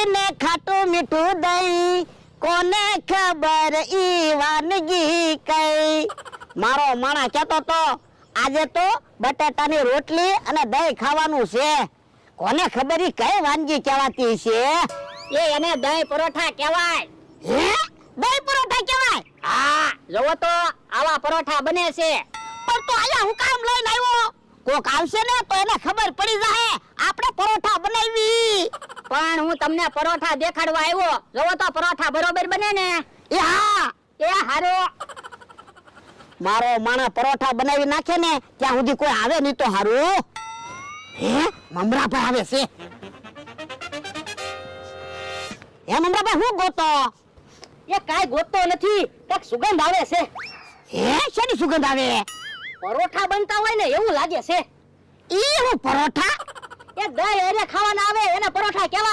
રોટલી ને ખાટું મીઠું દહીં, કોને ખબર ઈ વાનગી કઈ. મારો માણા કહેતો તો આજે તો બટાટાની રોટલી અને દહીં ખાવાનું છે. કોને ખબર ઈ કઈ વાનગી કહેવાતી છે? એને દહીં પરોઠા કહેવાય. હે, દહીં પરોઠા કહેવાય? હા, જોવો તો આવા પરોઠા બને છે. પણ તો આયા હું કામ લઈને આવ્યો? કોક આવશે ને તો એને ખબર પડી જાય આપણે પરોઠા બનાવી. પણ હું તમને પરોઠા દેખાડવા આવ્યો. જોવો તો પરોઠા બરોબર બને ને? એ હા, એ હારો. મારો માણા પરોઠા બનાવી નાખે ને ત્યાં સુધી કોઈ આવે નહીં તો હારું. હે, મમરાભાઈ આવે છે. હે મમરાભાઈ, હું ગોતો? એ કાઈ ગોતતો નથી, કાક સુગંધ આવે છે. હે, શેની સુગંધ આવે? પરોઠા બનતા હોય ને એવું લાગે છે. ઈ હું પરોઠા? એ દહીં હારે ખાવાના આવે એને પરોઠા કહેવાય.